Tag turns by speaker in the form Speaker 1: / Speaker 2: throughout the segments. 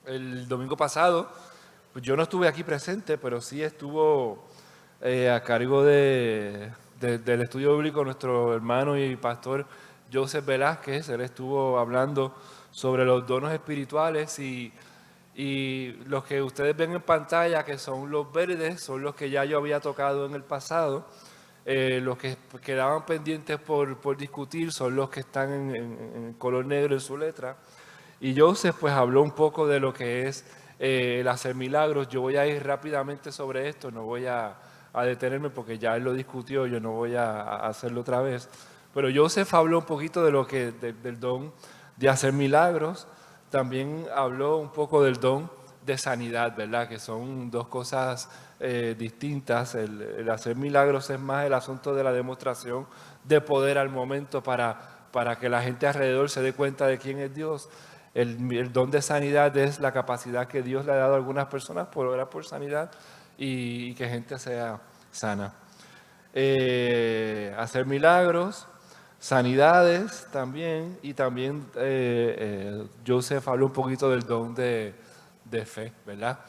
Speaker 1: el domingo pasado, pues yo no estuve aquí presente, pero sí estuvo a cargo del estudio bíblico nuestro hermano y pastor Joseph Velázquez. Él estuvo hablando sobre los dones espirituales y los que ustedes ven en pantalla, que son los verdes, son los que ya yo había tocado en el pasado. Los que quedaban pendientes por discutir son los que están en color negro en su letra. Y Joseph pues habló un poco de lo que es el hacer milagros. Yo voy a ir rápidamente sobre esto, no voy a detenerme porque ya él lo discutió, yo no voy a hacerlo otra vez. Pero Joseph habló un poquito de lo que, del don de hacer milagros. También habló un poco del don de sanidad, ¿verdad? Que son dos cosas distintas. El hacer milagros es más el asunto de la demostración de poder al momento para que la gente alrededor se dé cuenta de quién es Dios. El don de sanidad es la capacidad que Dios le ha dado a algunas personas por orar por sanidad y que gente sea sana. Hacer milagros, sanidades también, y también Joseph habló un poquito del don de fe, ¿verdad?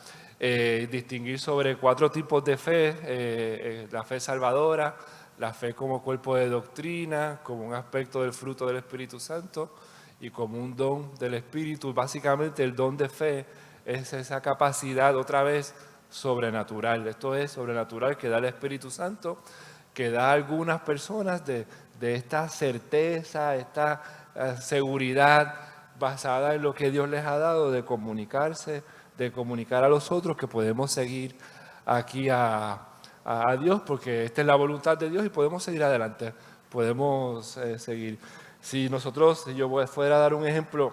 Speaker 1: Distinguir sobre 4 tipos de fe: la fe salvadora, la fe como cuerpo de doctrina, como un aspecto del fruto del Espíritu Santo y como un don del Espíritu. Básicamente el don de fe es esa capacidad, otra vez, sobrenatural. Esto es sobrenatural que da el Espíritu Santo, que da a algunas personas de esta certeza, esta seguridad basada en lo que Dios les ha dado de comunicarse, de comunicar a los otros que podemos seguir aquí a Dios, porque esta es la voluntad de Dios y podemos seguir adelante, podemos seguir. Si yo fuera a dar un ejemplo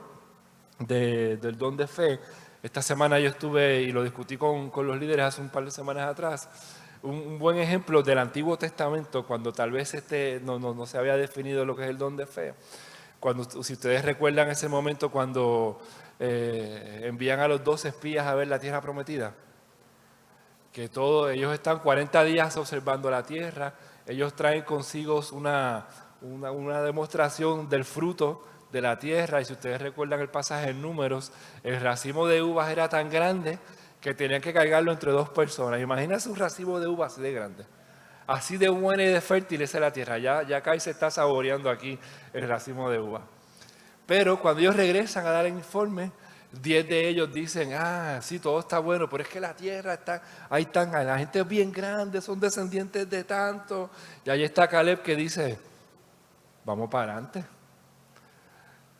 Speaker 1: del don de fe, esta semana yo estuve y lo discutí con los líderes hace un par de semanas atrás. Un buen ejemplo del Antiguo Testamento, cuando tal vez no se había definido lo que es el don de fe. Si ustedes recuerdan ese momento cuando envían a los 12 espías a ver la tierra prometida, que ellos están 40 días observando la tierra, ellos traen consigo una demostración del fruto de la tierra, y si ustedes recuerdan el pasaje en Números, el racimo de uvas era tan grande que tenían que cargarlo entre 2 personas. Imagínense un racimo de uvas así de grande, así de buena y de fértil es la tierra. Ya acá se está saboreando aquí el racimo de uvas. Pero cuando ellos regresan a dar el informe, 10 de ellos dicen: sí, todo está bueno, pero es que la tierra está, la gente es bien grande, son descendientes de tanto. Y ahí está Caleb que dice: vamos para adelante.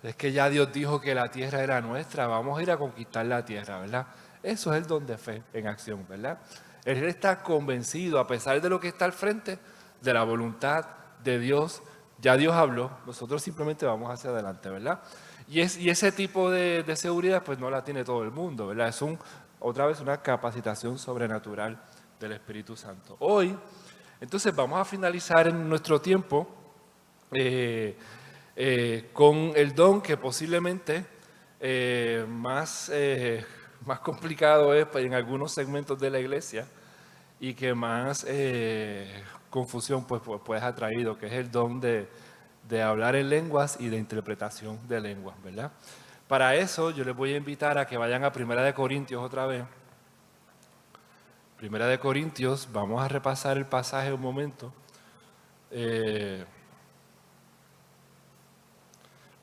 Speaker 1: Es que ya Dios dijo que la tierra era nuestra, vamos a ir a conquistar la tierra, ¿verdad? Eso es el don de fe en acción, ¿verdad? Él está convencido, a pesar de lo que está al frente, de la voluntad de Dios. Ya Dios habló, nosotros simplemente vamos hacia adelante, ¿verdad? Y ese tipo de seguridad pues no la tiene todo el mundo, ¿verdad? Es otra vez una capacitación sobrenatural del Espíritu Santo. Hoy, entonces, vamos a finalizar en nuestro tiempo con el don que posiblemente más complicado es en algunos segmentos de la iglesia y que más confusión pues ha traído, que es el don de hablar en lenguas y de interpretación de lenguas, ¿verdad? Para eso yo les voy a invitar a que vayan a Primera de Corintios otra vez. Primera de Corintios, vamos a repasar el pasaje un momento.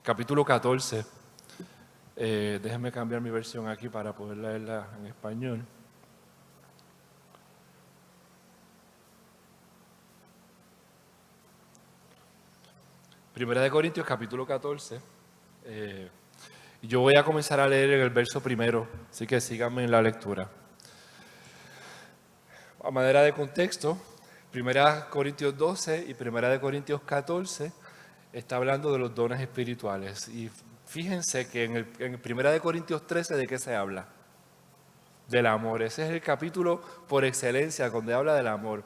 Speaker 1: Capítulo 14. Déjenme cambiar mi versión aquí para poder leerla en español. Primera de Corintios, capítulo 14. Yo voy a comenzar a leer en el verso primero, así que síganme en la lectura. A manera de contexto, Primera de Corintios 12 y Primera de Corintios 14 está hablando de los dones espirituales. Y fíjense que en Primera de Corintios 13, ¿de qué se habla? Del amor. Ese es el capítulo por excelencia donde habla del amor.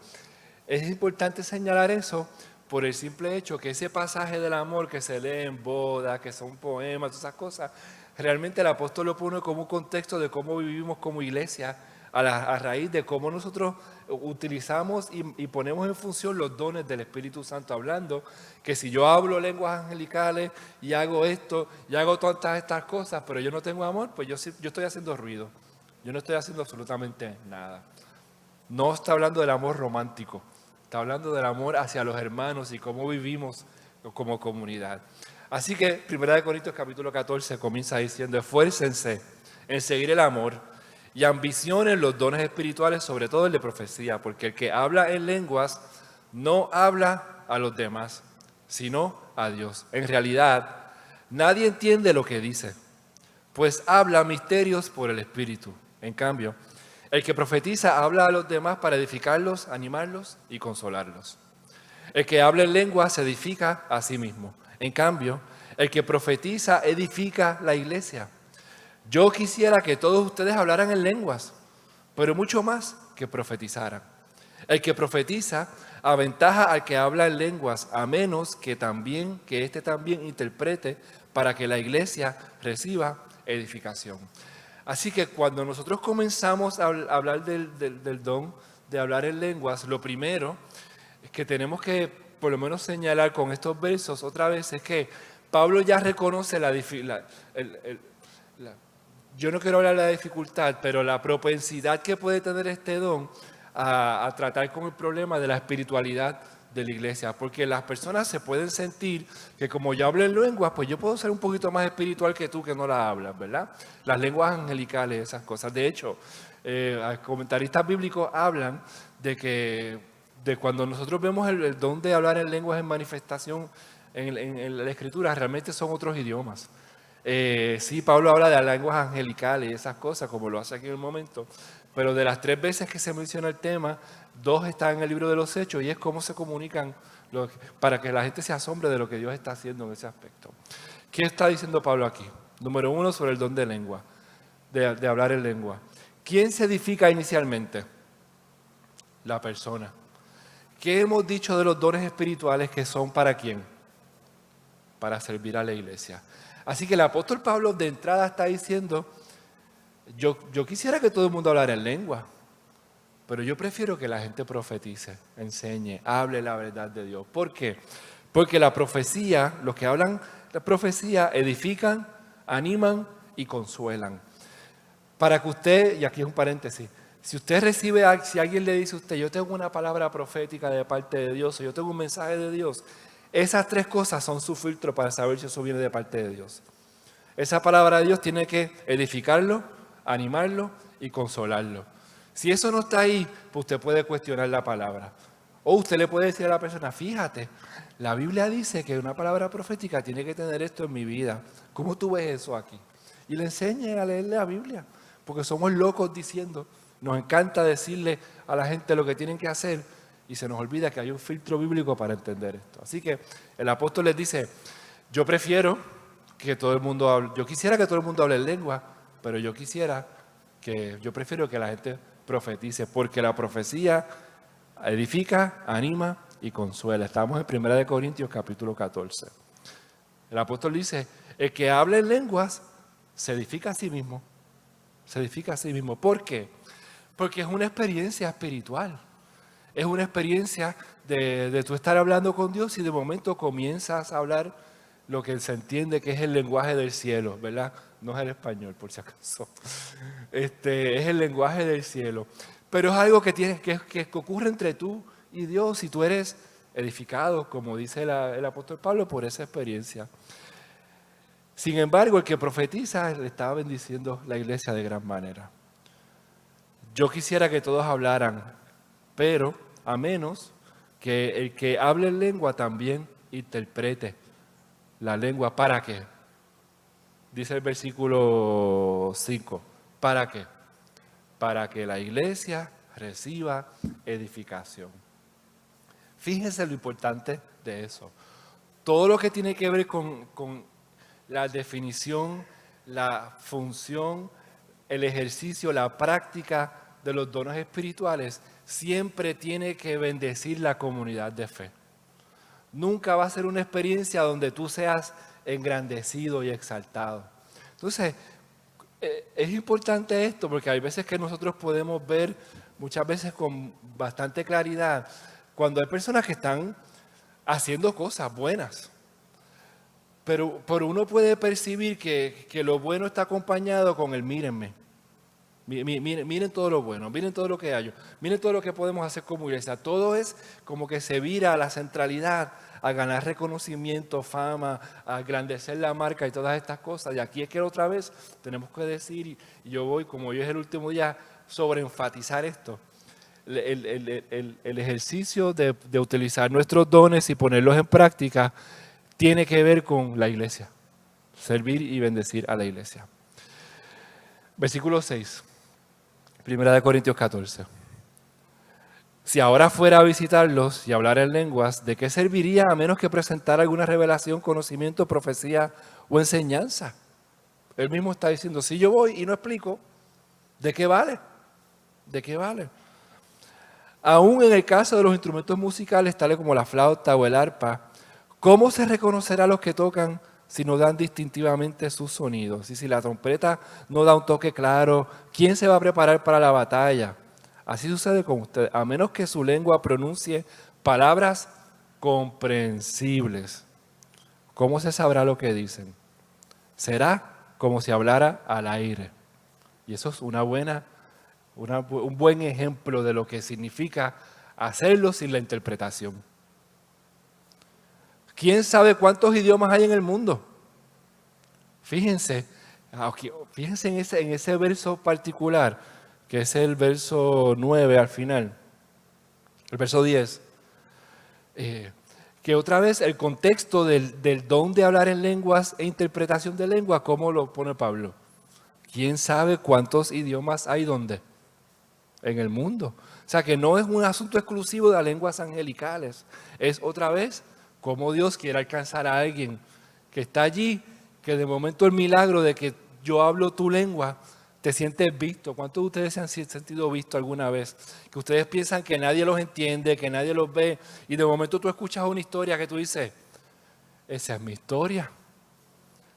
Speaker 1: Es importante señalar eso por el simple hecho que ese pasaje del amor que se lee en boda, que son poemas, todas esas cosas, realmente el apóstol lo pone como un contexto de cómo vivimos como iglesia a raíz de cómo nosotros utilizamos y ponemos en función los dones del Espíritu Santo, hablando que si yo hablo lenguas angelicales y hago esto y hago todas estas cosas, pero yo no tengo amor, pues yo estoy haciendo ruido. Yo no estoy haciendo absolutamente nada. No está hablando del amor romántico, está hablando del amor hacia los hermanos y cómo vivimos como comunidad. Así que 1 Corintios capítulo 14 comienza diciendo: esfuércense en seguir el amor y ambicionen los dones espirituales, sobre todo el de profecía, porque el que habla en lenguas no habla a los demás, sino a Dios. En realidad, nadie entiende lo que dice, pues habla misterios por el Espíritu. En cambio, el que profetiza habla a los demás para edificarlos, animarlos y consolarlos. El que habla en lenguas se edifica a sí mismo. En cambio, el que profetiza edifica la iglesia. Yo quisiera que todos ustedes hablaran en lenguas, pero mucho más que profetizaran. El que profetiza aventaja al que habla en lenguas, a menos que éste también interprete para que la iglesia reciba edificación. Así que cuando nosotros comenzamos a hablar del don de hablar en lenguas, lo primero que tenemos que por lo menos señalar con estos versos otra vez es que Pablo ya reconoce yo no quiero hablar de la dificultad, pero la propensidad que puede tener este don a tratar con el problema de la espiritualidad de la iglesia, porque las personas se pueden sentir que como yo hablo en lenguas, pues yo puedo ser un poquito más espiritual que tú que no la hablas, ¿verdad? Las lenguas angelicales, esas cosas. De hecho, comentaristas bíblicos hablan de cuando nosotros vemos el don de hablar en lenguas en manifestación en la Escritura, realmente son otros idiomas. Sí, Pablo habla de las lenguas angelicales y esas cosas, como lo hace aquí en el momento, pero de las 3 veces que se menciona el tema, 2 están en el libro de los Hechos y es cómo se comunican para que la gente se asombre de lo que Dios está haciendo en ese aspecto. ¿Qué está diciendo Pablo aquí? Número 1, sobre el don de lengua, de hablar en lengua. ¿Quién se edifica inicialmente? La persona. ¿Qué hemos dicho de los dones espirituales que son para quién? Para servir a la iglesia. Así que el apóstol Pablo de entrada está diciendo, yo quisiera que todo el mundo hablara en lengua, pero yo prefiero que la gente profetice, enseñe, hable la verdad de Dios. ¿Por qué? Porque la profecía, los que hablan la profecía, edifican, animan y consuelan. Para que usted, y aquí es un paréntesis, si usted recibe, si alguien le dice a usted, yo tengo una palabra profética de parte de Dios, o yo tengo un mensaje de Dios, esas 3 cosas son su filtro para saber si eso viene de parte de Dios. Esa palabra de Dios tiene que edificarlo, animarlo y consolarlo. Si eso no está ahí, pues usted puede cuestionar la palabra. O usted le puede decir a la persona, fíjate, la Biblia dice que una palabra profética tiene que tener esto en mi vida. ¿Cómo tú ves eso aquí? Y le enseñe a leer la Biblia, porque somos locos diciendo, nos encanta decirle a la gente lo que tienen que hacer y se nos olvida que hay un filtro bíblico para entender esto. Así que el apóstol les dice, yo prefiero que todo el mundo hable, yo quisiera que todo el mundo hable en lengua, pero yo prefiero que la gente profetice, porque la profecía edifica, anima y consuela. Estamos en 1 Corintios capítulo 14. El apóstol dice, el que habla en lenguas se edifica a sí mismo. Se edifica a sí mismo. ¿Por qué? Porque es una experiencia espiritual. Es una experiencia de tú estar hablando con Dios y de momento comienzas a hablar lo que se entiende que es el lenguaje del cielo, ¿verdad? No es el español, por si acaso. Es el lenguaje del cielo. Pero es algo que ocurre entre tú y Dios y tú eres edificado, como dice el apóstol Pablo, por esa experiencia. Sin embargo, el que profetiza le estaba bendiciendo la iglesia de gran manera. Yo quisiera que todos hablaran, pero a menos que el que hable en lengua también interprete la lengua. ¿Para qué? Dice el versículo 5. ¿Para qué? Para que la iglesia reciba edificación. Fíjense lo importante de eso. Todo lo que tiene que ver con la definición, la función, el ejercicio, la práctica de los dones espirituales, siempre tiene que bendecir la comunidad de fe. Nunca va a ser una experiencia donde tú seas engrandecido y exaltado. Entonces, Es importante esto porque hay veces que nosotros podemos ver, muchas veces con bastante claridad, cuando hay personas que están haciendo cosas buenas, pero uno puede percibir que lo bueno está acompañado con el mírenme. Miren todo lo bueno, miren todo lo que hay, miren todo lo que podemos hacer como iglesia. Todo es como que se vira a la centralidad, a ganar reconocimiento, fama, a engrandecer la marca y todas estas cosas. Y aquí es que otra vez tenemos que decir, y yo voy, como hoy es el último día, sobre enfatizar esto. El ejercicio de utilizar nuestros dones y ponerlos en práctica tiene que ver con la iglesia, servir y bendecir a la iglesia. Versículo 6. Primera de Corintios 14. Si ahora fuera a visitarlos y hablar en lenguas, ¿de qué serviría a menos que presentar alguna revelación, conocimiento, profecía o enseñanza? Él mismo está diciendo, si yo voy y no explico, ¿de qué vale? ¿De qué vale? Aún en el caso de los instrumentos musicales, tales como la flauta o el arpa, ¿cómo se reconocerá a los que tocan si no dan distintivamente sus sonidos? Y si la trompeta no da un toque claro, ¿quién se va a preparar para la batalla? Así sucede con ustedes, a menos que su lengua pronuncie palabras comprensibles. ¿Cómo se sabrá lo que dicen? Será como si hablara al aire. Y eso es un buen ejemplo de lo que significa hacerlo sin la interpretación. ¿Quién sabe cuántos idiomas hay en el mundo? Fíjense en ese verso particular, que es el verso 9 al final, el verso 10, que otra vez el contexto del don de hablar en lenguas e interpretación de lenguas, ¿cómo lo pone Pablo? ¿Quién sabe cuántos idiomas hay dónde? En el mundo. O sea que no es un asunto exclusivo de las lenguas angelicales, es otra vez cómo Dios quiere alcanzar a alguien que está allí, que de momento el milagro de que yo hablo tu lengua, te sientes visto. ¿Cuántos de ustedes se han sentido visto alguna vez? Que ustedes piensan que nadie los entiende, que nadie los ve, y de momento tú escuchas una historia que tú dices, esa es mi historia.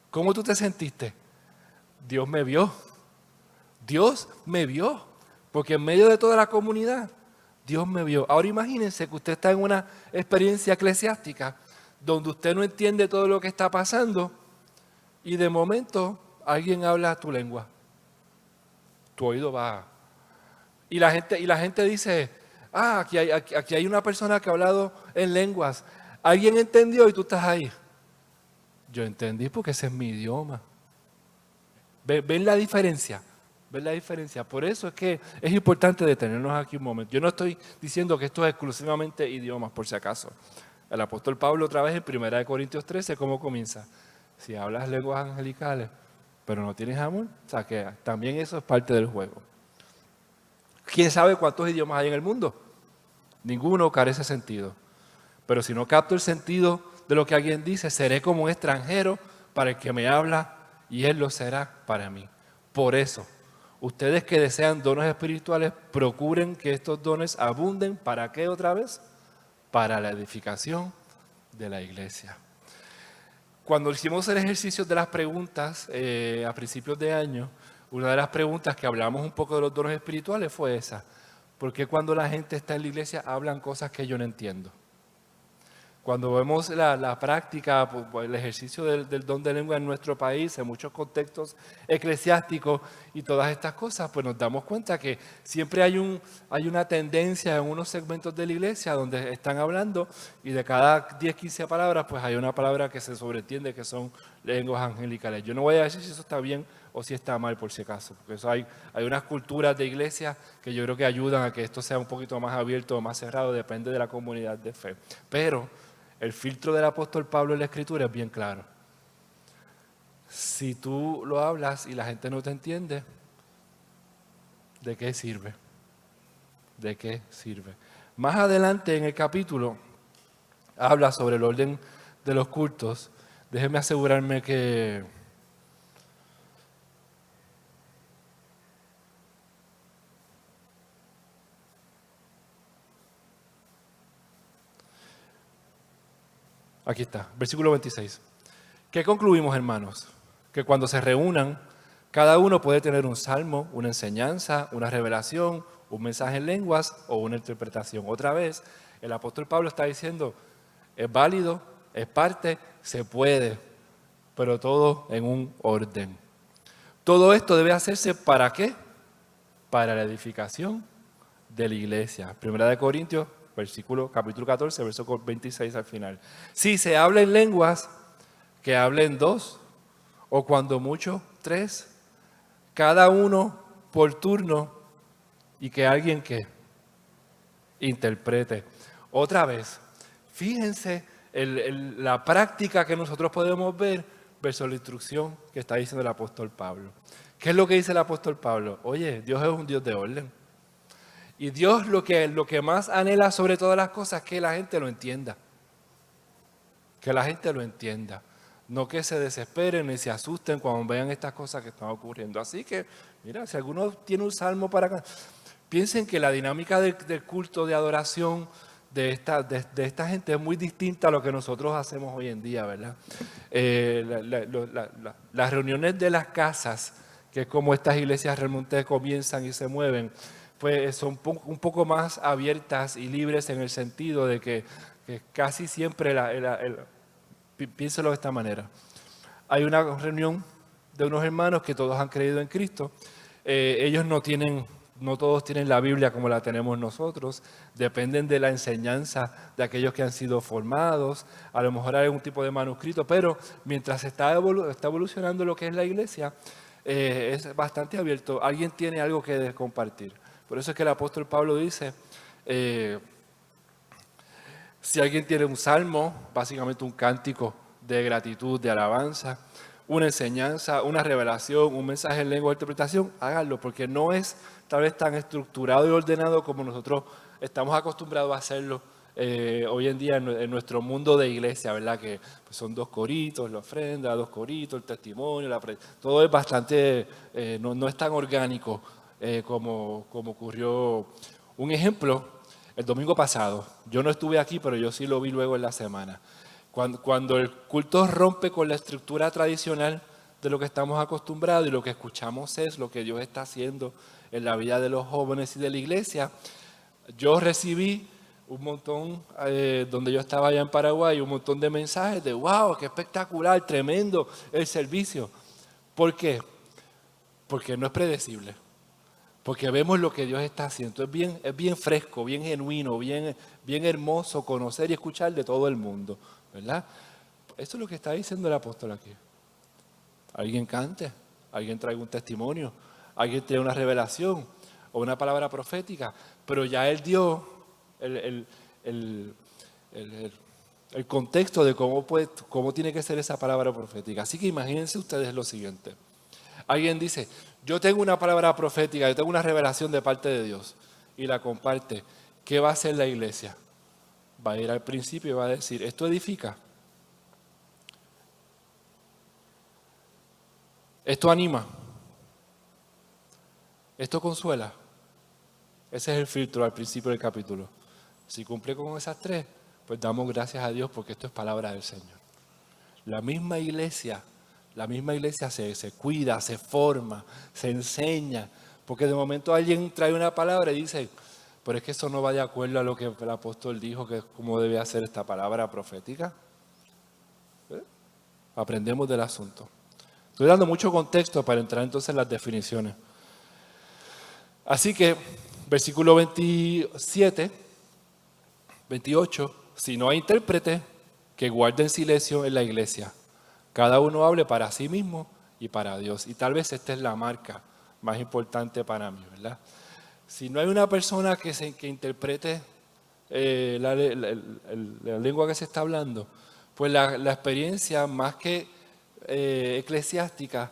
Speaker 1: ¿Cómo tú te sentiste? Dios me vio. Dios me vio. Porque en medio de toda la comunidad, Dios me vio. Ahora imagínense que usted está en una experiencia eclesiástica donde usted no entiende todo lo que está pasando y de momento alguien habla tu lengua. Tu oído va. Y la gente dice, aquí hay una persona que ha hablado en lenguas. ¿Alguien entendió y tú estás ahí? Yo entendí porque ese es mi idioma. ¿Ven la diferencia? ¿Ven la diferencia? Por eso es que es importante detenernos aquí un momento. Yo no estoy diciendo que esto es exclusivamente idiomas, por si acaso. El apóstol Pablo otra vez en 1 Corintios 13, ¿cómo comienza? Si hablas lenguas angelicales, pero no tienes amor, o sea que también eso es parte del juego. ¿Quién sabe cuántos idiomas hay en el mundo? Ninguno carece sentido. Pero si no capto el sentido de lo que alguien dice, seré como un extranjero para el que me habla y él lo será para mí. Por eso, ustedes que desean dones espirituales, procuren que estos dones abunden. ¿Para qué otra vez? Para la edificación de la iglesia. Cuando hicimos el ejercicio de las preguntas a principios de año, una de las preguntas que hablamos un poco de los dones espirituales fue esa. ¿Por qué cuando la gente está en la iglesia hablan cosas que yo no entiendo? Cuando vemos la práctica, el ejercicio del don de lengua en nuestro país, en muchos contextos eclesiásticos y todas estas cosas, pues nos damos cuenta que siempre hay una tendencia en unos segmentos de la iglesia donde están hablando y de cada 10, 15 palabras, pues hay una palabra que se sobreentiende que son lenguas angelicales. Yo no voy a decir si eso está bien o si está mal, por si acaso, porque eso hay unas culturas de iglesia que yo creo que ayudan a que esto sea un poquito más abierto o más cerrado, depende de la comunidad de fe. Pero el filtro del apóstol Pablo en la escritura es bien claro. Si tú lo hablas y la gente no te entiende, ¿de qué sirve? ¿De qué sirve? Más adelante en el capítulo habla sobre el orden de los cultos. Déjenme asegurarme que... Aquí está, versículo 26. ¿Qué concluimos, hermanos? Que cuando se reúnan, Cada uno puede tener un salmo, una enseñanza, una revelación, un mensaje en lenguas o una interpretación. Otra vez, el apóstol Pablo está diciendo, es válido, es parte, se puede, pero todo en un orden. Todo esto debe hacerse ¿para qué? Para la edificación de la iglesia. Primera de Corintios, capítulo 14, verso 26 al final. Si se habla en lenguas, que hablen dos, o cuando mucho, tres, cada uno por turno, y que alguien que interprete. Otra vez, fíjense la práctica que nosotros podemos ver versus la instrucción que está diciendo el apóstol Pablo. ¿Qué es lo que dice el apóstol Pablo? Oye, Dios es un Dios de orden. Y Dios lo que más anhela sobre todas las cosas es que la gente lo entienda. Que la gente lo entienda. No que se desesperen ni se asusten cuando vean estas cosas que están ocurriendo. Así que, mira, si alguno tiene un salmo para acá, piensen que la dinámica del culto de adoración de esta gente es muy distinta a lo que nosotros hacemos hoy en día, ¿verdad? Las reuniones de las casas, que es como estas iglesias realmente comienzan y se mueven, pues son un poco más abiertas y libres en el sentido de que casi siempre, piénselo de esta manera, hay una reunión de unos hermanos que todos han creído en Cristo, ellos no todos tienen la Biblia como la tenemos nosotros, dependen de la enseñanza de aquellos que han sido formados, a lo mejor hay algún tipo de manuscrito, pero mientras está evolucionando lo que es la iglesia, es bastante abierto, alguien tiene algo que compartir. Por eso es que el apóstol Pablo dice, si alguien tiene un salmo, básicamente un cántico de gratitud, de alabanza, una enseñanza, una revelación, un mensaje en lengua de interpretación, háganlo, porque no es tal vez tan estructurado y ordenado como nosotros estamos acostumbrados a hacerlo hoy en día en nuestro mundo de iglesia, ¿verdad? Que pues, son 2 coritos, la ofrenda, 2 coritos, el testimonio, todo es bastante, no es tan orgánico como ocurrió. Un ejemplo, el domingo pasado, yo no estuve aquí, pero yo sí lo vi luego en la semana. Cuando el culto rompe con la estructura tradicional de lo que estamos acostumbrados y lo que escuchamos es lo que Dios está haciendo en la vida de los jóvenes y de la iglesia, yo recibí un montón, donde yo estaba allá en Paraguay, un montón de mensajes de wow, qué espectacular, tremendo el servicio. ¿Por qué? Porque no es predecible. Porque vemos lo que Dios está haciendo. Es bien fresco, bien genuino, bien hermoso conocer y escuchar de todo el mundo, ¿verdad? Eso es lo que está diciendo el apóstol aquí. Alguien cante, alguien traiga un testimonio, alguien tiene una revelación o una palabra profética, pero ya él dio el contexto de cómo tiene que ser esa palabra profética. Así que imagínense ustedes lo siguiente. Alguien dice, yo tengo una palabra profética, yo tengo una revelación de parte de Dios y la comparte. ¿Qué va a hacer la iglesia? Va a ir al principio y va a decir, ¿esto edifica? ¿Esto anima? ¿Esto consuela? Ese es el filtro al principio del capítulo. Si cumple con esas 3, pues damos gracias a Dios porque esto es palabra del Señor. La misma iglesia se cuida, se forma, se enseña, porque de momento alguien trae una palabra y dice, pero es que eso no va de acuerdo a lo que el apóstol dijo, que es cómo debe hacer esta palabra profética. Aprendemos del asunto. Estoy dando mucho contexto para entrar entonces en las definiciones. Así que, versículo 27, 28, si no hay intérprete, que guarden silencio en la iglesia. Cada uno hable para sí mismo y para Dios. Y tal vez esta es la marca más importante para mí, ¿verdad? Si no hay una persona que interprete la lengua que se está hablando, pues la experiencia más que eclesiástica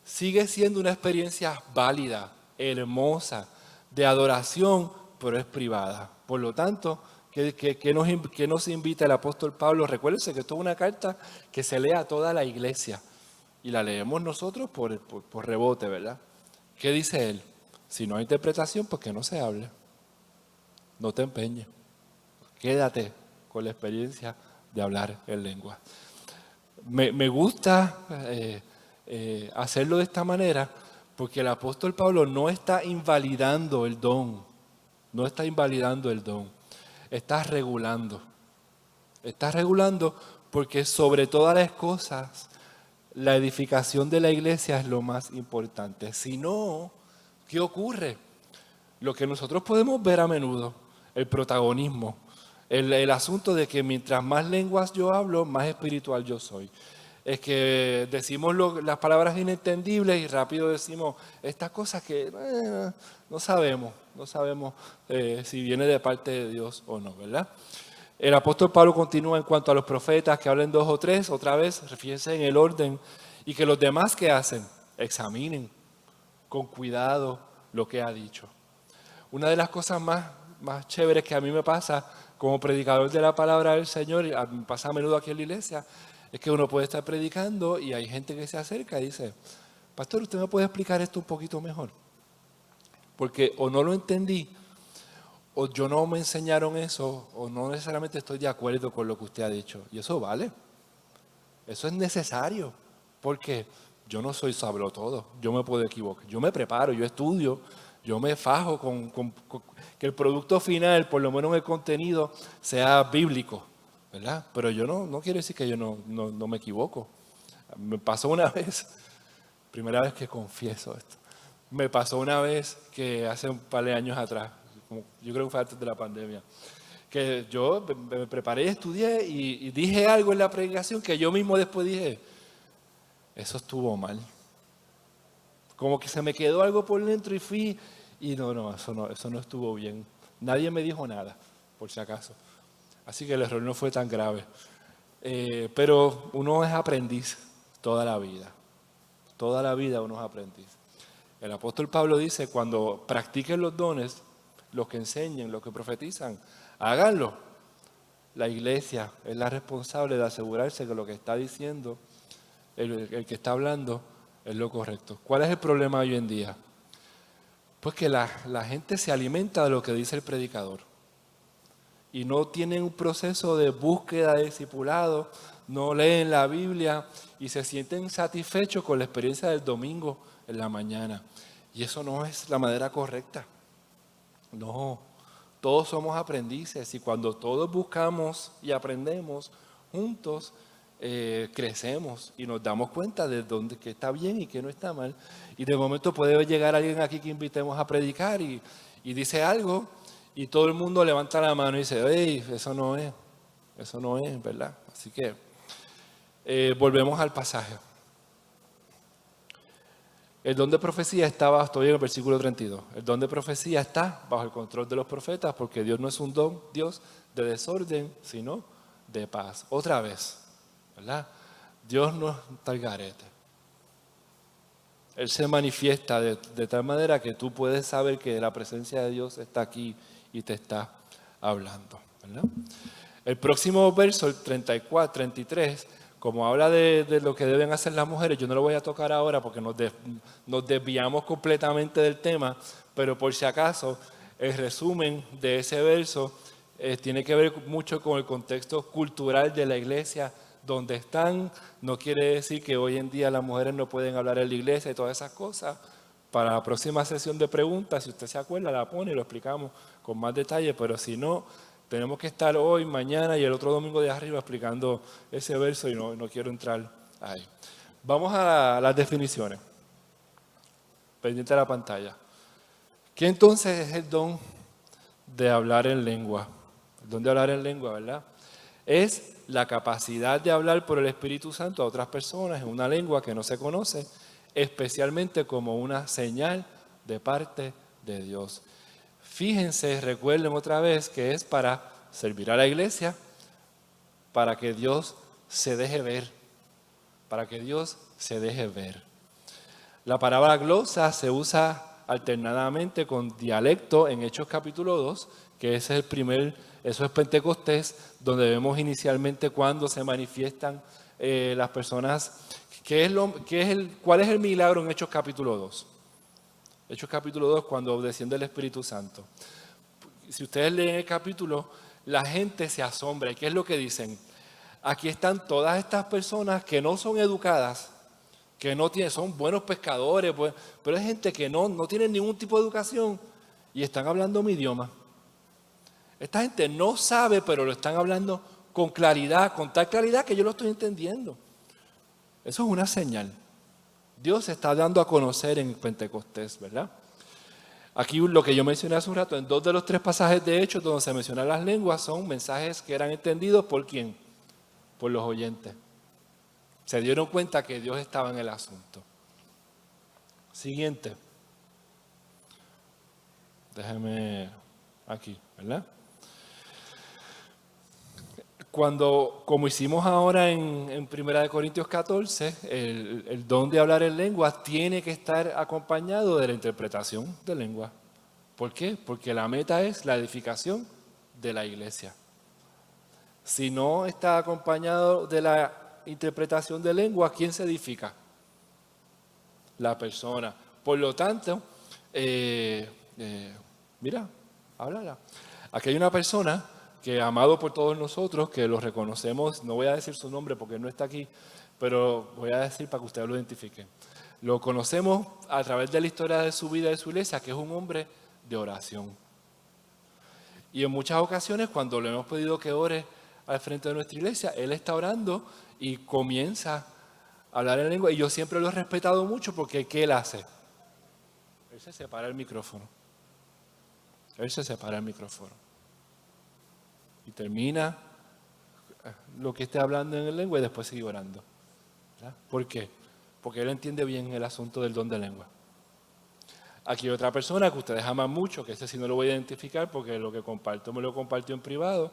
Speaker 1: sigue siendo una experiencia válida, hermosa, de adoración, pero es privada. Por lo tanto, ¿qué nos invita el apóstol Pablo? Recuérdense que esto es una carta que se lee a toda la iglesia y la leemos nosotros por rebote, ¿verdad? ¿Qué dice él? Si no hay interpretación, pues que no se hable. No te empeñes. Quédate con la experiencia de hablar en lengua. Me gusta hacerlo de esta manera porque el apóstol Pablo no está invalidando el don, no está invalidando el don, está regulando. Está regulando porque sobre todas las cosas la edificación de la iglesia es lo más importante. Si no, ¿qué ocurre? Lo que nosotros podemos ver a menudo, el protagonismo, el asunto de que mientras más lenguas yo hablo, más espiritual yo soy. Es que decimos las palabras inentendibles y rápido decimos estas cosas que no sabemos si viene de parte de Dios o no, ¿verdad? El apóstol Pablo continúa en cuanto a los profetas que hablen 2 o 3, otra vez, refíjense en el orden, y que los demás que hacen, examinen con cuidado lo que ha dicho. Una de las cosas más chéveres que a mí me pasa como predicador de la palabra del Señor, y me pasa a menudo aquí en la iglesia, es que uno puede estar predicando y hay gente que se acerca y dice, pastor, ¿usted me puede explicar esto un poquito mejor? Porque o no lo entendí, o yo no me enseñaron eso, o no necesariamente estoy de acuerdo con lo que usted ha dicho. Y eso vale. Eso es necesario. Porque yo no soy todo. Yo me puedo equivocar. Yo me preparo, yo estudio, yo me fajo con que el producto final, por lo menos el contenido, sea bíblico, ¿verdad? Pero yo no quiere decir que yo no me equivoco. Me pasó una vez, primera vez que confieso esto. Me pasó una vez que hace un par de años atrás, yo creo que fue antes de la pandemia, que yo me preparé, estudié y dije algo en la predicación que yo mismo después dije, eso estuvo mal. Como que se me quedó algo por dentro y fui, y eso no estuvo bien. Nadie me dijo nada, por si acaso. Así que el error no fue tan grave. Pero uno es aprendiz toda la vida. Toda la vida uno es aprendiz. El apóstol Pablo dice, cuando practiquen los dones, los que enseñen, los que profetizan, háganlo. La iglesia es la responsable de asegurarse que lo que está diciendo, el que está hablando, es lo correcto. ¿Cuál es el problema hoy en día? Pues que la gente se alimenta de lo que dice el predicador y no tienen un proceso de búsqueda de discipulado, no leen la Biblia y se sienten satisfechos con la experiencia del domingo en la mañana. Y eso no es la manera correcta. No, todos somos aprendices y cuando todos buscamos y aprendemos juntos, crecemos y nos damos cuenta de dónde que está bien y que no está mal. Y de momento puede llegar alguien aquí que invitemos a predicar y dice algo y todo el mundo levanta la mano y dice, hey, eso no es, ¿verdad? Así que volvemos al pasaje. El don de profecía estoy en el versículo 32, el don de profecía está bajo el control de los profetas porque Dios no es un Dios de desorden, sino de paz. Otra vez, ¿verdad? Dios no es un talgarete. Él se manifiesta de tal manera que tú puedes saber que la presencia de Dios está aquí y te está hablando, ¿verdad? El próximo verso, el 34, 33, como habla de lo que deben hacer las mujeres, yo no lo voy a tocar ahora porque nos desviamos completamente del tema, pero por si acaso, el resumen de ese verso tiene que ver mucho con el contexto cultural de la iglesia donde están. No quiere decir que hoy en día las mujeres no pueden hablar en la iglesia y todas esas cosas. Para la próxima sesión de preguntas, si usted se acuerda, la pone y lo explicamos con más detalle, pero si no, tenemos que estar hoy, mañana y el otro domingo de arriba explicando ese verso y no quiero entrar ahí. Vamos a las definiciones. Pendiente de la pantalla. ¿Qué entonces es el don de hablar en lengua? El don de hablar en lengua, ¿verdad? Es la capacidad de hablar por el Espíritu Santo a otras personas en una lengua que no se conoce, especialmente como una señal de parte de Dios. Fíjense, recuerden otra vez que es para servir a la iglesia, para que Dios se deje ver, para que Dios se deje ver. La palabra glosa se usa alternadamente con dialecto en Hechos capítulo 2, que ese es eso es Pentecostés, donde vemos inicialmente cuando se manifiestan las personas. ¿Cuál es el milagro en Hechos capítulo 2? Hechos capítulo 2, cuando desciende el Espíritu Santo. Si ustedes leen el capítulo, la gente se asombra. ¿Y qué es lo que dicen? Aquí están todas estas personas que no son educadas, que no tienen, son buenos pescadores, pues, pero hay gente que no tiene ningún tipo de educación y están hablando mi idioma. Esta gente no sabe, pero lo están hablando con claridad, con tal claridad que yo lo estoy entendiendo. Eso es una señal. Dios se está dando a conocer en Pentecostés, ¿verdad? Aquí lo que yo mencioné hace un rato, en 2 de los 3 pasajes de Hechos donde se mencionan las lenguas, son mensajes que eran entendidos por ¿quién? Por los oyentes. Se dieron cuenta que Dios estaba en el asunto. Siguiente. Déjame aquí, ¿verdad? Como hicimos ahora en 1 Corintios 14, el don de hablar en lenguas tiene que estar acompañado de la interpretación de lenguas. ¿Por qué? Porque la meta es la edificación de la iglesia. Si no está acompañado de la interpretación de lenguas, ¿quién se edifica? La persona. Por lo tanto, mira, háblala. Aquí hay una persona que amado por todos nosotros, que lo reconocemos, no voy a decir su nombre porque no está aquí, pero voy a decir para que ustedes lo identifiquen. Lo conocemos a través de la historia de su vida y de su iglesia, que es un hombre de oración. Y en muchas ocasiones, cuando le hemos pedido que ore al frente de nuestra iglesia, él está orando y comienza a hablar en lengua. Y yo siempre lo he respetado mucho porque ¿qué él hace? Él se separa el micrófono. Él se separa el micrófono. Y termina lo que esté hablando en lengua y después sigue orando. ¿Verdad? ¿Por qué? Porque él entiende bien el asunto del don de lengua. Aquí hay otra persona que ustedes aman mucho, que ese sí no lo voy a identificar porque lo que comparto me lo compartió en privado,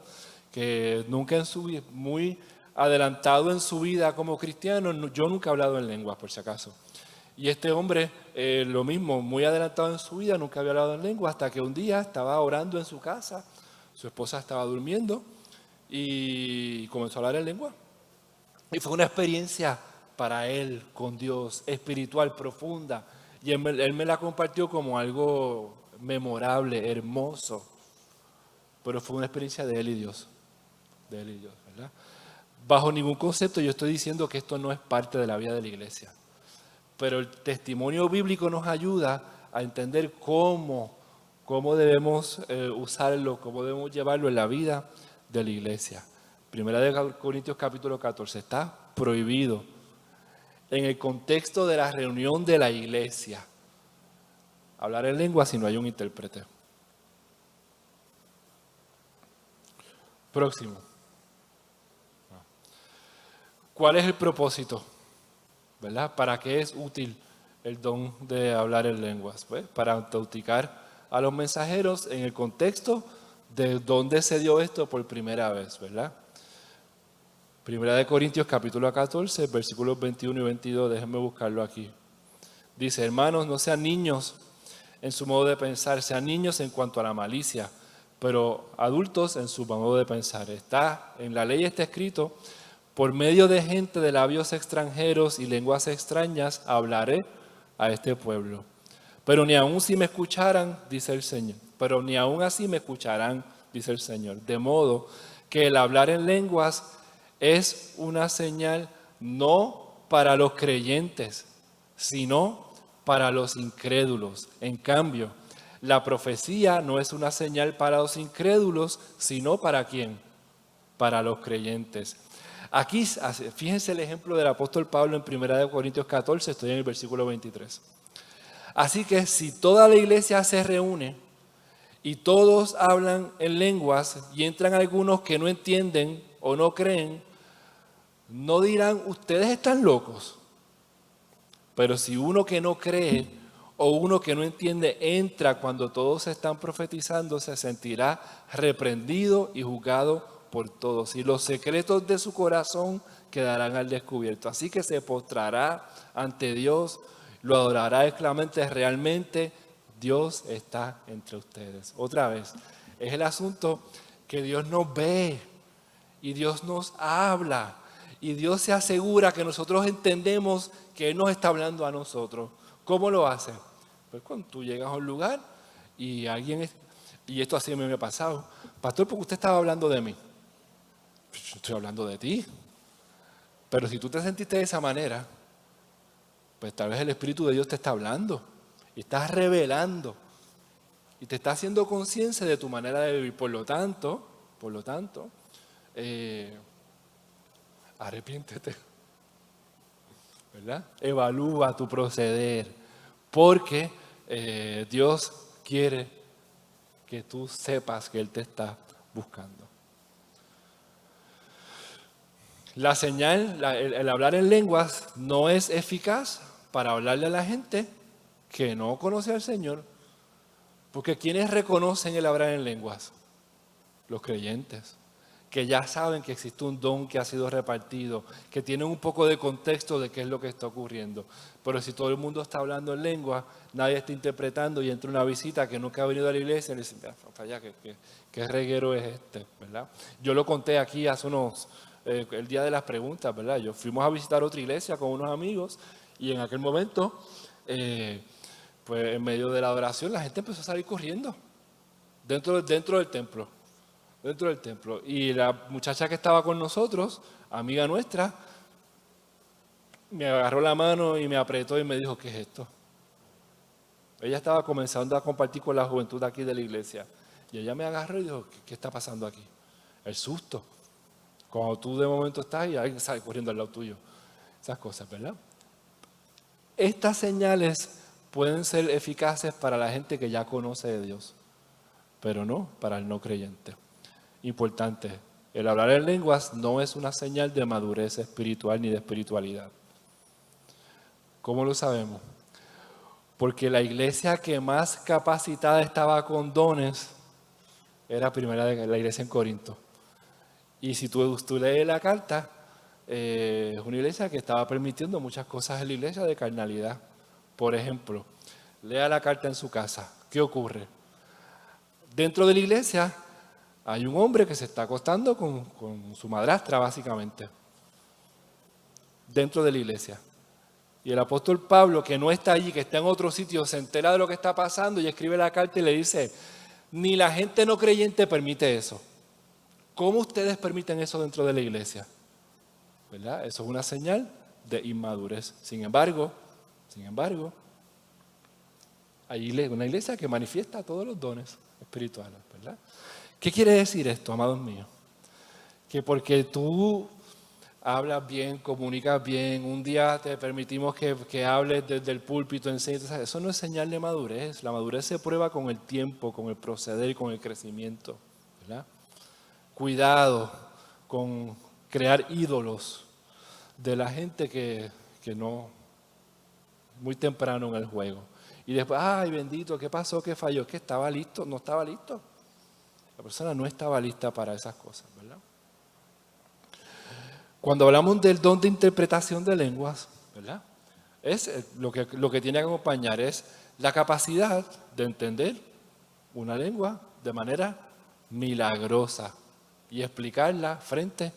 Speaker 1: que nunca en su vida, muy adelantado en su vida como cristiano, yo nunca he hablado en lenguas por si acaso. Y este hombre, lo mismo, muy adelantado en su vida, nunca había hablado en lengua, hasta que un día estaba orando en su casa, su esposa estaba durmiendo y comenzó a hablar en lengua. Y fue una experiencia para él con Dios, espiritual, profunda. Y él me la compartió como algo memorable, hermoso. Pero fue una experiencia de él y Dios. De él y Dios, ¿verdad? Bajo ningún concepto yo estoy diciendo que esto no es parte de la vida de la iglesia. Pero el testimonio bíblico nos ayuda a entender cómo debemos usarlo, cómo debemos llevarlo en la vida de la iglesia. 1 Corintios capítulo 14, está prohibido en el contexto de la reunión de la iglesia hablar en lengua si no hay un intérprete. Próximo. ¿Cuál es el propósito? ¿Verdad? ¿Para qué es útil el don de hablar en lenguas? Pues para autenticar a los mensajeros en el contexto de dónde se dio esto por primera vez, ¿verdad? 1 Corintios capítulo 14, versículos 21 y 22, déjenme buscarlo aquí. Dice, hermanos, no sean niños en su modo de pensar, sean niños en cuanto a la malicia, pero adultos en su modo de pensar. En la ley está escrito, por medio de gente de labios extranjeros y lenguas extrañas hablaré a este pueblo. Pero ni aun si me escucharan, dice el Señor, pero ni aun así me escucharán, dice el Señor. De modo que el hablar en lenguas es una señal no para los creyentes, sino para los incrédulos. En cambio, la profecía no es una señal para los incrédulos, sino ¿para quién? Para los creyentes. Aquí, fíjense el ejemplo del apóstol Pablo en 1 Corintios 14, estoy en el versículo 23. Así que si toda la iglesia se reúne y todos hablan en lenguas y entran algunos que no entienden o no creen, no dirán, ustedes están locos. Pero si uno que no cree o uno que no entiende entra cuando todos están profetizando, se sentirá reprendido y juzgado por todos. Y los secretos de su corazón quedarán al descubierto. Así que se postrará ante Dios, lo adorará exclamante, realmente Dios está entre ustedes. Otra vez, es el asunto que Dios nos ve y Dios nos habla. Y Dios se asegura que nosotros entendemos que Él nos está hablando a nosotros. ¿Cómo lo hace? Pues cuando tú llegas a un lugar y y esto así me ha pasado, pastor, porque usted estaba hablando de mí. Yo estoy hablando de ti. Pero si tú te sentiste de esa manera, pues tal vez el Espíritu de Dios te está hablando y estás revelando y te está haciendo conciencia de tu manera de vivir. Por lo tanto, arrepiéntete, ¿verdad? Evalúa tu proceder, porque Dios quiere que tú sepas que Él te está buscando. La señal, el hablar en lenguas no es eficaz para hablarle a la gente que no conoce al Señor, porque ¿quiénes reconocen el hablar en lenguas? Los creyentes, que ya saben que existe un don que ha sido repartido, que tienen un poco de contexto de qué es lo que está ocurriendo. Pero si todo el mundo está hablando en lengua, nadie está interpretando y entra una visita que nunca ha venido a la iglesia y le dicen, allá, ¿qué reguero es este? ¿Verdad? Yo lo conté aquí hace el día de las preguntas, ¿verdad? Fuimos a visitar otra iglesia con unos amigos y en aquel momento, pues en medio de la adoración, la gente empezó a salir corriendo dentro del templo. Y la muchacha que estaba con nosotros, amiga nuestra, me agarró la mano y me apretó y me dijo, ¿qué es esto? Ella estaba comenzando a compartir con la juventud aquí de la iglesia. Y ella me agarró y dijo, ¿qué está pasando aquí? El susto. Cuando tú de momento estás y alguien sale corriendo al lado tuyo. Esas cosas, ¿verdad? Estas señales pueden ser eficaces para la gente que ya conoce de Dios, pero no para el no creyente. Importante, el hablar en lenguas no es una señal de madurez espiritual ni de espiritualidad. ¿Cómo lo sabemos? Porque la iglesia que más capacitada estaba con dones era la iglesia en Corinto. Y si tú lees la carta, es una iglesia que estaba permitiendo muchas cosas en la iglesia de carnalidad. Por ejemplo, lea la carta en su casa. ¿Qué ocurre? Dentro de la iglesia hay un hombre que se está acostando con su madrastra, básicamente, dentro de la iglesia. Y el apóstol Pablo, que no está allí, que está en otro sitio, se entera de lo que está pasando y escribe la carta y le dice, ni la gente no creyente permite eso. ¿Cómo ustedes permiten eso dentro de la iglesia? ¿Verdad? Eso es una señal de inmadurez. Sin embargo, hay una iglesia que manifiesta todos los dones espirituales, ¿verdad? ¿Qué quiere decir esto, amados míos? Que porque tú hablas bien, comunicas bien, un día te permitimos que hables desde el púlpito, enseñes, eso no es señal de madurez. La madurez se prueba con el tiempo, con el proceder y con el crecimiento, ¿verdad? Cuidado con crear ídolos de la gente que no, muy temprano en el juego. Y después, ay bendito, ¿qué pasó? ¿Qué falló? ¿Que estaba listo? No estaba listo. La persona no estaba lista para esas cosas, ¿verdad? Cuando hablamos del don de interpretación de lenguas, ¿verdad? Lo que tiene que acompañar es la capacidad de entender una lengua de manera milagrosa y explicarla frente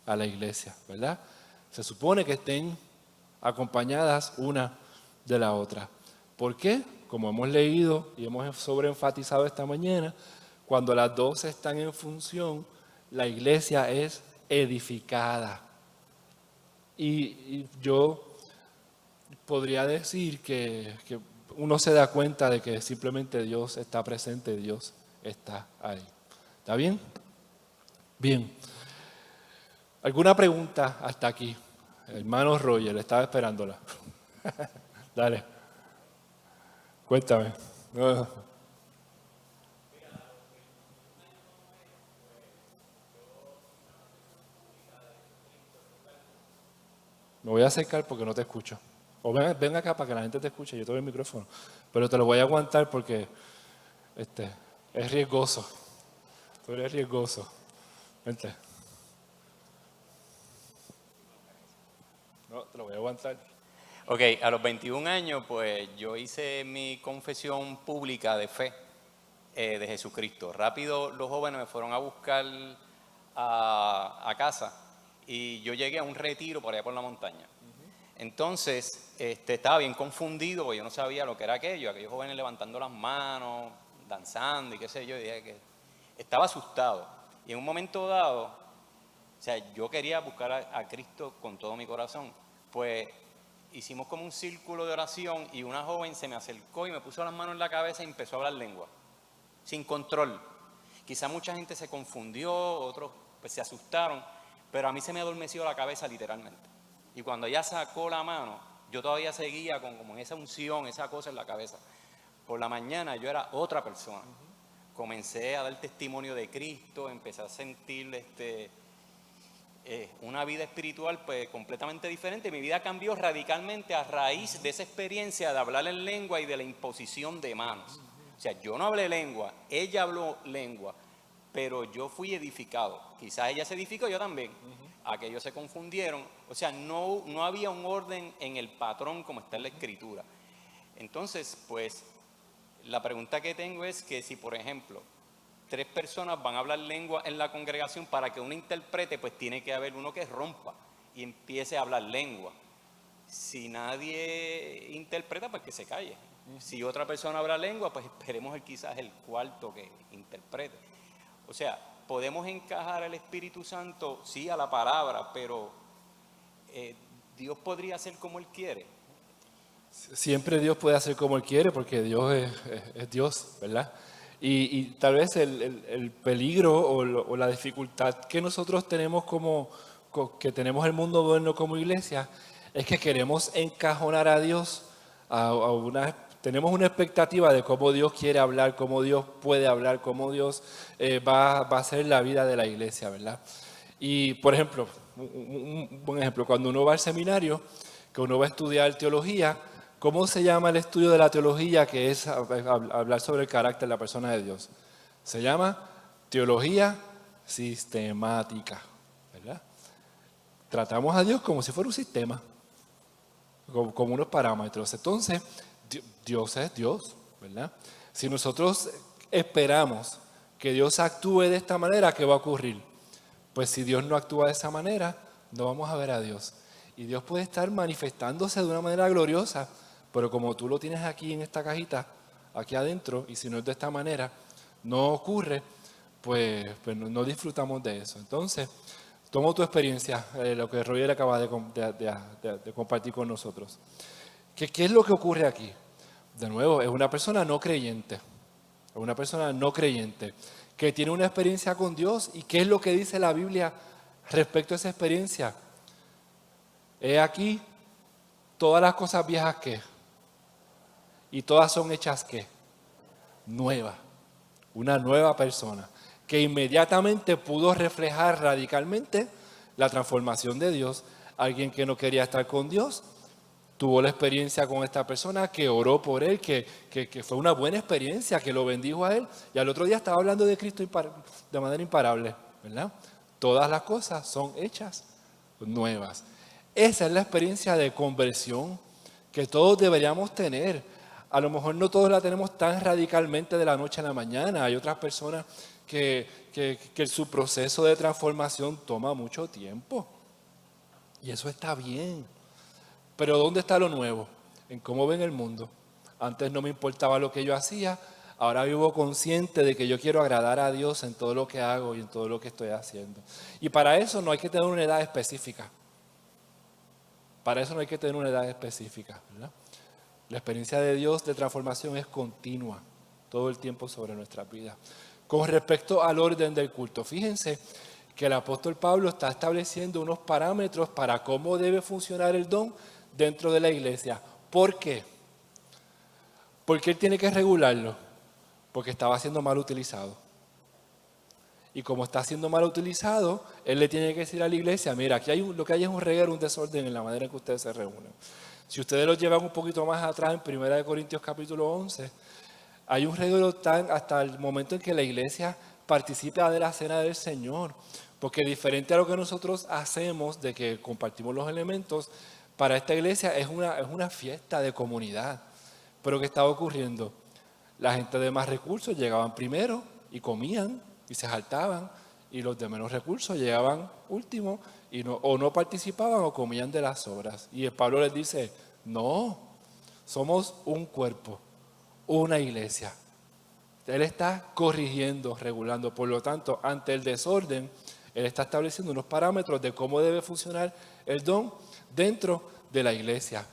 Speaker 1: a la iglesia, ¿verdad? Se supone que estén acompañadas una de la otra. ¿Por qué? Como hemos leído y hemos sobreenfatizado esta mañana, cuando las dos están en función, la iglesia es edificada. Y yo podría decir que uno se da cuenta de que simplemente Dios está presente, Dios está ahí. ¿Está bien? Bien. ¿Alguna pregunta hasta aquí? Hermano Roger, estaba esperándola. Dale. Cuéntame. Me voy a acercar porque no te escucho. O ven acá para que la gente te escuche, yo te doy el micrófono. Pero te lo voy a aguantar porque es riesgoso. Tú eres riesgoso. Vente. No, te lo voy a aguantar.
Speaker 2: Ok, a los 21 años, pues yo hice mi confesión pública de fe de Jesucristo. Rápido los jóvenes me fueron a buscar a casa y yo llegué a un retiro por allá por la montaña. Entonces, estaba bien confundido porque yo no sabía lo que era aquellos jóvenes levantando las manos, danzando y qué sé yo, y dije que estaba asustado. Y en un momento dado, o sea, yo quería buscar a Cristo con todo mi corazón. Pues hicimos como un círculo de oración y una joven se me acercó y me puso las manos en la cabeza y empezó a hablar lengua, sin control. Quizá mucha gente se confundió, otros pues se asustaron, pero a mí se me adormeció la cabeza literalmente. Y cuando ella sacó la mano, yo todavía seguía con como esa unción, esa cosa en la cabeza. Por la mañana yo era otra persona. Comencé a dar testimonio de Cristo, empecé a sentir una vida espiritual pues completamente diferente. Mi vida cambió radicalmente a raíz de esa experiencia de hablar en lengua y de la imposición de manos. O sea, yo no hablé lengua, ella habló lengua, pero yo fui edificado. Quizás ella se edificó, yo también. Aquellos se confundieron. O sea, no había un orden en el patrón como está en la Escritura. Entonces, pues, la pregunta que tengo es que si, por ejemplo, 3 personas van a hablar lengua en la congregación, para que uno interprete, pues tiene que haber uno que rompa y empiece a hablar lengua. Si nadie interpreta, pues que se calle. Si otra persona habla lengua, pues esperemos quizás el cuarto que interprete. O sea, podemos encajar al Espíritu Santo, sí, a la palabra, pero Dios podría hacer como Él quiere.
Speaker 1: Siempre Dios puede hacer como Él quiere, porque Dios es Dios, ¿verdad? Y tal vez el peligro o la dificultad que nosotros tenemos que tenemos el mundo moderno como iglesia, es que queremos encajonar a Dios tenemos una expectativa de cómo Dios quiere hablar, cómo Dios puede hablar, cómo Dios va a ser la vida de la iglesia, ¿verdad? Y, por ejemplo, un buen ejemplo, cuando uno va al seminario, que uno va a estudiar teología, ¿cómo se llama el estudio de la teología, que es hablar sobre el carácter de la persona de Dios? Se llama teología sistemática, ¿verdad? Tratamos a Dios como si fuera un sistema, como unos parámetros. Entonces, Dios es Dios, ¿verdad? Si nosotros esperamos que Dios actúe de esta manera, ¿qué va a ocurrir? Pues si Dios no actúa de esa manera, no vamos a ver a Dios. Y Dios puede estar manifestándose de una manera gloriosa, pero como tú lo tienes aquí en esta cajita, aquí adentro, y si no es de esta manera, no ocurre, pues no disfrutamos de eso. Entonces, tomo tu experiencia, lo que Roger acaba de compartir con nosotros. ¿Qué es lo que ocurre aquí? De nuevo, es una persona no creyente. Es una persona no creyente que tiene una experiencia con Dios. ¿Y qué es lo que dice la Biblia respecto a esa experiencia? He aquí, todas las cosas viejas que, y todas son hechas que, nuevas. Una nueva persona que inmediatamente pudo reflejar radicalmente la transformación de Dios. Alguien que no quería estar con Dios, tuvo la experiencia con esta persona, que oró por él, que fue una buena experiencia, que lo bendijo a él, y al otro día estaba hablando de Cristo de manera imparable, ¿verdad? Todas las cosas son hechas nuevas. Esa es la experiencia de conversión que todos deberíamos tener. A lo mejor no todos la tenemos tan radicalmente de la noche a la mañana. Hay otras personas que su proceso de transformación toma mucho tiempo. Y eso está bien. Pero ¿dónde está lo nuevo? En cómo ven el mundo. Antes no me importaba lo que yo hacía, ahora vivo consciente de que yo quiero agradar a Dios en todo lo que hago y en todo lo que estoy haciendo. Y para eso no hay que tener una edad específica. Para eso no hay que tener una edad específica, ¿verdad? La experiencia de Dios de transformación es continua, todo el tiempo sobre nuestra vida. Con respecto al orden del culto, fíjense que el apóstol Pablo está estableciendo unos parámetros para cómo debe funcionar el don dentro de la iglesia. ¿Por qué? Porque él tiene que regularlo, porque estaba siendo mal utilizado. Y como está siendo mal utilizado, él le tiene que decir a la iglesia: mira, aquí lo que hay es un reguero, un desorden en la manera en que ustedes se reúnen. Si ustedes lo llevan un poquito más atrás, en 1 Corintios capítulo 11, hay un reguero hasta el momento en que la iglesia participa de la cena del Señor. Porque diferente a lo que nosotros hacemos, de que compartimos los elementos, para esta iglesia es una fiesta de comunidad. Pero ¿qué estaba ocurriendo? La gente de más recursos llegaban primero y comían y se jaltaban, y los de menos recursos llegaban último y o no participaban o comían de las sobras. Y el Pablo les dice: no, somos un cuerpo, una iglesia. Él está corrigiendo, regulando. Por lo tanto, ante el desorden, él está estableciendo unos parámetros de cómo debe funcionar el don dentro de la iglesia.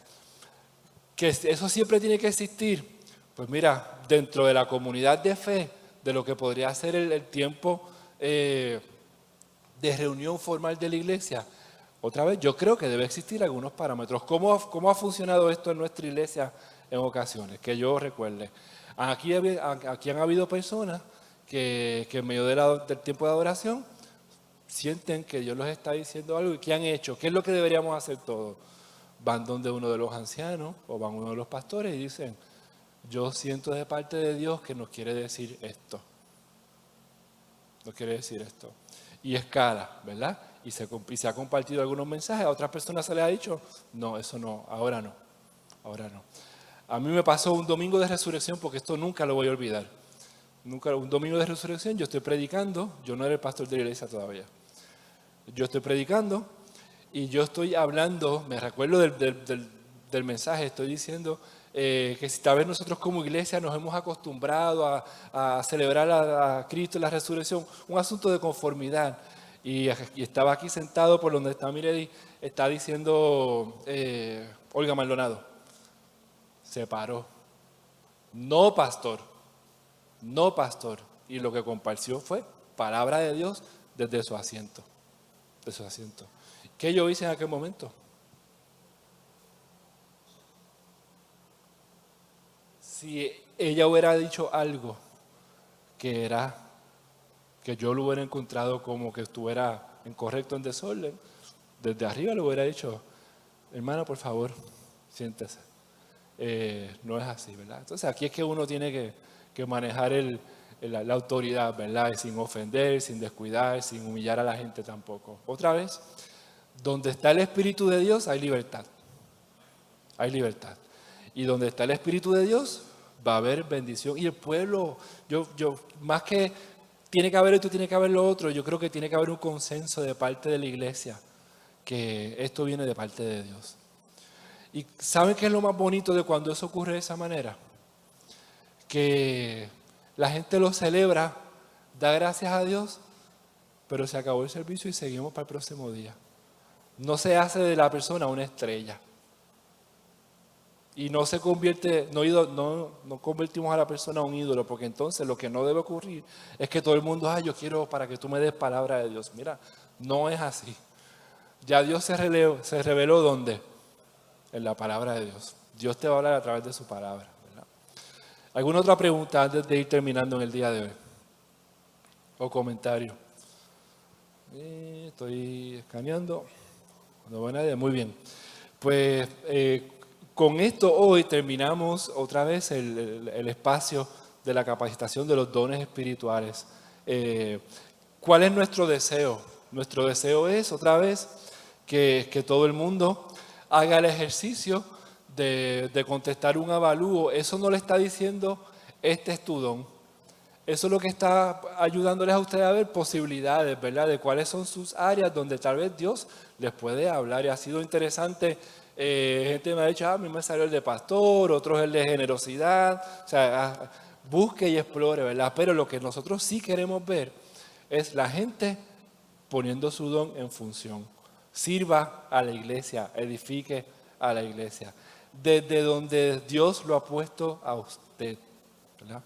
Speaker 1: Que eso siempre tiene que existir. Pues mira, dentro de la comunidad de fe, de lo que podría ser el tiempo de reunión formal de la iglesia, otra vez yo creo que debe existir algunos parámetros. ¿Cómo ha funcionado esto en nuestra iglesia en ocasiones? Que yo recuerde. Aquí han habido personas que en medio del tiempo de adoración sienten que Dios les está diciendo algo y ¿qué han hecho? ¿Qué es lo que deberíamos hacer todos? Van donde uno de los ancianos o van uno de los pastores y dicen, yo siento de parte de Dios que nos quiere decir esto. Nos quiere decir esto. Y escala, ¿verdad? Y se ha compartido algunos mensajes, a otras personas se les ha dicho, no, eso no, ahora no, ahora no. A mí me pasó un domingo de resurrección, porque esto nunca lo voy a olvidar. Un domingo de resurrección, yo estoy predicando, yo no era el pastor de la iglesia todavía. Yo estoy predicando y yo estoy hablando, me recuerdo del mensaje, estoy diciendo que si tal vez nosotros como iglesia nos hemos acostumbrado a celebrar a Cristo en la resurrección, un asunto de conformidad. Y estaba aquí sentado por donde está Miredi, está diciendo Olga Maldonado. Se paró. No pastor. No pastor. Y lo que compartió fue palabra de Dios desde su asiento. De su asiento. ¿Qué yo hice en aquel momento? Si ella hubiera dicho algo que yo lo hubiera encontrado como que estuviera incorrecto, en desorden, desde arriba le hubiera dicho, hermano, por favor, siéntese. No es así, ¿verdad? Entonces aquí es que uno tiene que manejar la autoridad, ¿verdad? Y sin ofender, sin descuidar, sin humillar a la gente tampoco. Otra vez, donde está el Espíritu de Dios hay libertad. Hay libertad. Y donde está el Espíritu de Dios va a haber bendición. Y el pueblo, más que tiene que haber esto, tiene que haber lo otro, yo creo que tiene que haber un consenso de parte de la iglesia que esto viene de parte de Dios. ¿Y saben qué es lo más bonito de cuando eso ocurre de esa manera? Que la gente lo celebra, da gracias a Dios, pero se acabó el servicio y seguimos para el próximo día. No se hace de la persona una estrella. Y no se convierte, no convertimos a la persona a un ídolo, porque entonces lo que no debe ocurrir es que todo el mundo, yo quiero para que tú me des palabra de Dios. Mira, no es así. Ya Dios se reveló ¿dónde? En la palabra de Dios. Dios te va a hablar a través de su palabra, ¿verdad? ¿Alguna otra pregunta antes de ir terminando en el día de hoy? ¿O comentario? Estoy escaneando. No veo a nadie. Muy bien. Pues con esto hoy terminamos otra vez el espacio de la capacitación de los dones espirituales. ¿Cuál es nuestro deseo? Nuestro deseo es otra vez que todo el mundo haga el ejercicio de contestar un avalúo. Eso no le está diciendo este es tu don. Eso es lo que está ayudándoles a ustedes a ver posibilidades, ¿verdad? De cuáles son sus áreas donde tal vez Dios les puede hablar. Y ha sido interesante. Gente me ha dicho, a mí me salió el de pastor, otros el de generosidad. O sea, busque y explore, ¿verdad? Pero lo que nosotros sí queremos ver es la gente poniendo su don en función. Sirva a la iglesia, edifique a la iglesia. Desde donde Dios lo ha puesto a usted, ¿verdad?